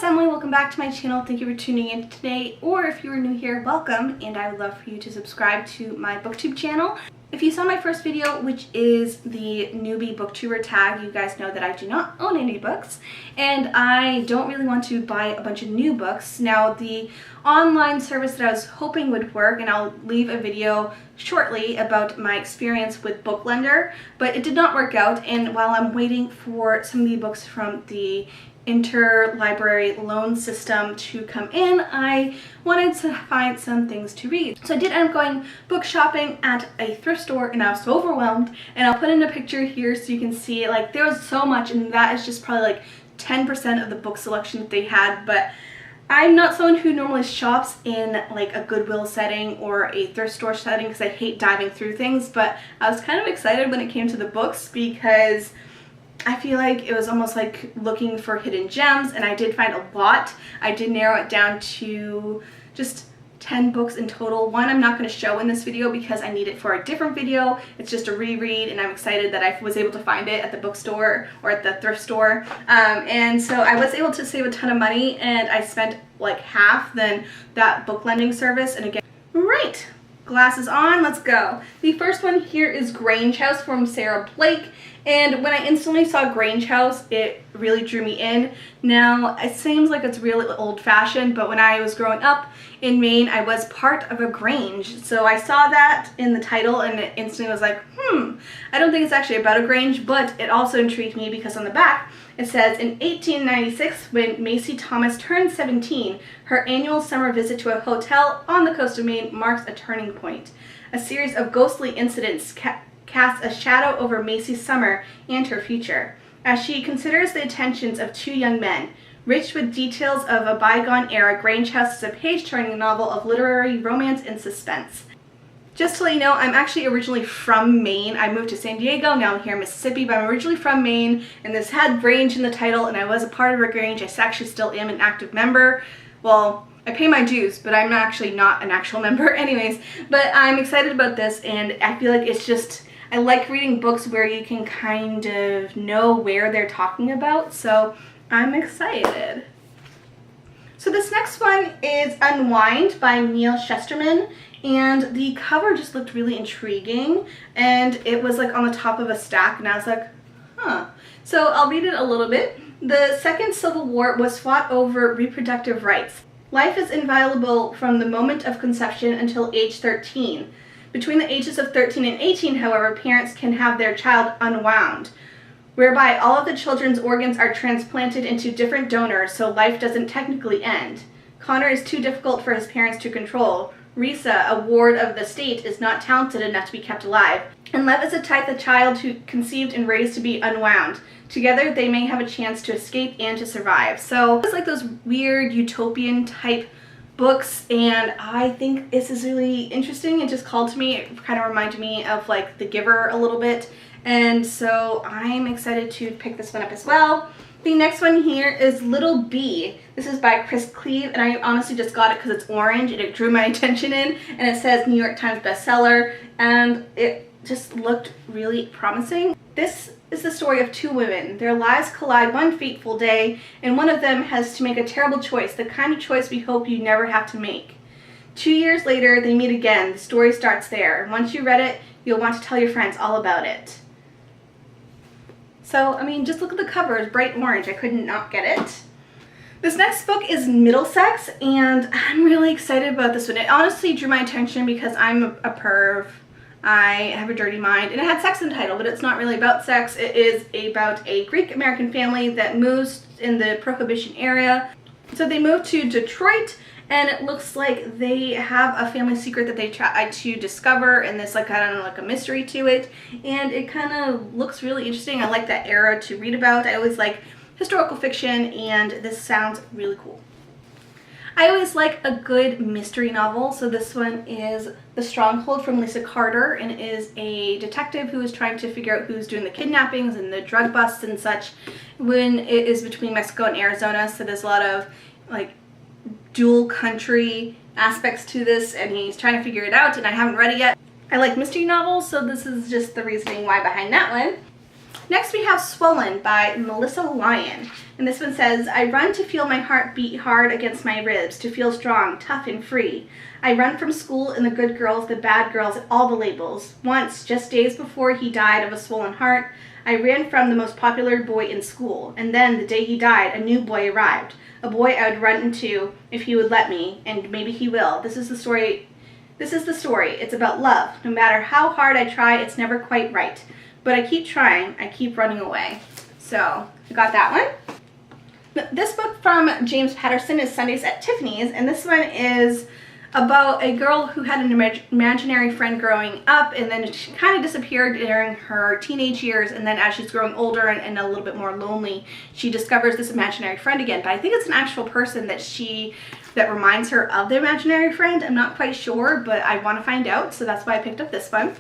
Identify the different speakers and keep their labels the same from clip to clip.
Speaker 1: it's Emily. Welcome back to my channel. Thank you for tuning in today, or if you are new here, welcome, and I would love for you to subscribe to my booktube channel. If you saw my first video, which is the newbie booktuber tag, you guys know that I do not own any books, and I don't really want to buy a bunch of new books. Now, the online service that I was hoping would work, and I'll leave a video shortly about my experience with Booklender, but it did not work out, and while I'm waiting for some of the books from the interlibrary loan system to come in, I wanted to find some things to read. So I did end up going book shopping at a thrift store, and I was so overwhelmed, and I'll put in a picture here so you can see, like, there was so much, and that is just probably like 10% of the book selection that they had. But I'm not someone who normally shops in like a Goodwill setting or a thrift store setting because I hate diving through things, but I was kind of excited when it came to the books because I feel like it was almost like looking for hidden gems, and I did find a lot. I did narrow it down to just 10 books in total. One I'm not going to show in this video because I need it for a different video. It's just a reread, and I'm excited that I was able to find it at the bookstore or at the thrift store. And so I was able to save a ton of money, and I spent like half than that book lending service. And again, right, glasses on, let's go. The first one here is Grange House from Sarah Blake. And when I instantly saw Grange House, it really drew me in. Now, it seems like it's really old-fashioned, but when I was growing up in Maine, I was part of a Grange. So I saw that in the title, and it instantly was like, I don't think it's actually about a Grange, but it also intrigued me because on the back, it says, in 1896, when Macy Thomas turned 17, her annual summer visit to a hotel on the coast of Maine marks a turning point. A series of ghostly incidents casts a shadow over Macy's summer and her future, as she considers the attentions of two young men. Rich with details of a bygone era, Grange House is a page-turning novel of literary romance and suspense. Just to let you know, I'm actually originally from Maine. I moved to San Diego, now I'm here in Mississippi, but I'm originally from Maine, and this had Grange in the title, and I was a part of a Grange. I actually still am an active member. Well, I pay my dues, but I'm actually not an actual member anyways. But I'm excited about this, and I feel like it's just, I like reading books where you can kind of know where they're talking about, so I'm excited. So this next one is Unwind by Neil Shusterman, and the cover just looked really intriguing, and it was like on the top of a stack, and I was like, So I'll read it a little bit. The Second Civil War was fought over reproductive rights. Life is inviolable from the moment of conception until age 13. Between the ages of 13 and 18, however, parents can have their child unwound, whereby all of the children's organs are transplanted into different donors, so life doesn't technically end. Koerner is too difficult for his parents to control. Risa, a ward of the state, is not talented enough to be kept alive. And Lev is a type of child who conceived and raised to be unwound. Together, they may have a chance to escape and to survive. So it's like those weird utopian type books, and I think this is really interesting. It just called to me. It kind of reminded me of like The Giver a little bit, and so I'm excited to pick this one up as well. The next one here is Little Bee. This is by Cleave, and I honestly just got it because it's orange and it drew my attention in, and it says New York Times bestseller, and it just looked really promising. This is the story of two women. Their lives collide one fateful day, and one of them has to make a terrible choice, the kind of choice we hope you never have to make. 2 years later, they meet again. The story starts there. Once you read it, you'll want to tell your friends all about it. So, I mean, just look at the cover. It's bright orange. I couldn't not get it. This next book is Middlesex, and I'm really excited about this one. It honestly drew my attention because I'm a perv. I have a dirty mind, and it had sex in the title, but it's not really about sex. It is about a Greek-American family that moves in the Prohibition area. So they moved to Detroit, and it looks like they have a family secret that they try to discover, and there's like, I don't know, like a mystery to it, and it kind of looks really interesting. I like that era to read about. I always like historical fiction, and this sounds really cool. I always like a good mystery novel, so this one is The Stronghold from Lisa Carter, and it is a detective who is trying to figure out who's doing the kidnappings and the drug busts and such when it is between Mexico and Arizona, so there's a lot of like dual country aspects to this, and he's trying to figure it out, and I haven't read it yet. I like mystery novels, so this is just the reasoning why behind that one. Next we have Swollen by Melissa Lyon. And this one says, I run to feel my heart beat hard against my ribs, to feel strong, tough, and free. I run from school and the good girls, the bad girls, all the labels. Once, just days before he died of a swollen heart, I ran from the most popular boy in school. And then, the day he died, a new boy arrived. A boy I would run into if he would let me, and maybe he will. This is the story. It's about love. No matter how hard I try, it's never quite right. But I keep trying. I keep running away. So, I got that one. This book from James Patterson is Sundays at Tiffany's, and this one is about a girl who had an imaginary friend growing up, and then she kind of disappeared during her teenage years, and then as she's growing older and a little bit more lonely, she discovers this imaginary friend again. But I think it's an actual person that reminds her of the imaginary friend. I'm not quite sure, but I want to find out, so that's why I picked up this one.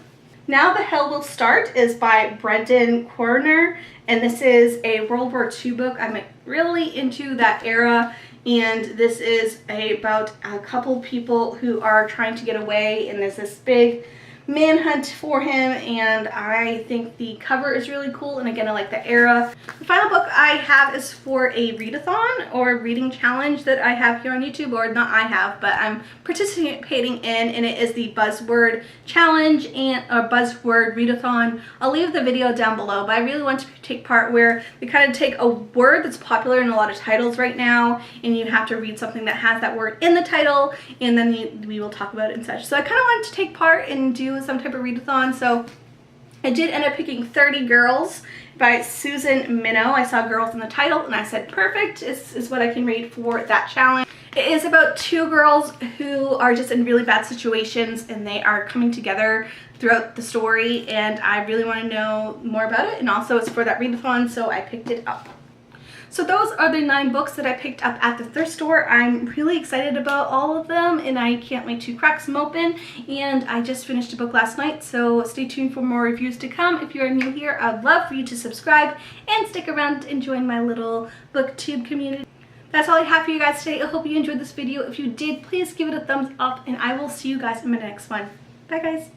Speaker 1: Now the Hell Will Start is by Brendan Koerner, and this is a World War II book. I'm really into that era, and this is about a couple people who are trying to get away, and there's this big manhunt for him, and I think the cover is really cool, and again, I like the era. The final book I have is for a readathon or reading challenge that I have here on YouTube, or not I have, but I'm participating in, and it is the Buzzword Challenge and Buzzword Readathon. I'll leave the video down below, but I really want to take part where they kind of take a word that's popular in a lot of titles right now, and you have to read something that has that word in the title, and then we will talk about it and such. So I kind of wanted to take part and do some type of readathon, so I did end up picking 30 Girls by Susan Minot. I saw girls in the title and I said, perfect, this is what I can read for that challenge. It is about two girls who are just in really bad situations, and they are coming together throughout the story, and I really want to know more about it, and also it's for that readathon, so I picked it up. So those are the 9 books that I picked up at the thrift store. I'm really excited about all of them, and I can't wait to crack some open. And I just finished a book last night, so stay tuned for more reviews to come. If you are new here, I'd love for you to subscribe and stick around and join my little booktube community. That's all I have for you guys today. I hope you enjoyed this video. If you did, please give it a thumbs up, and I will see you guys in my next one. Bye guys.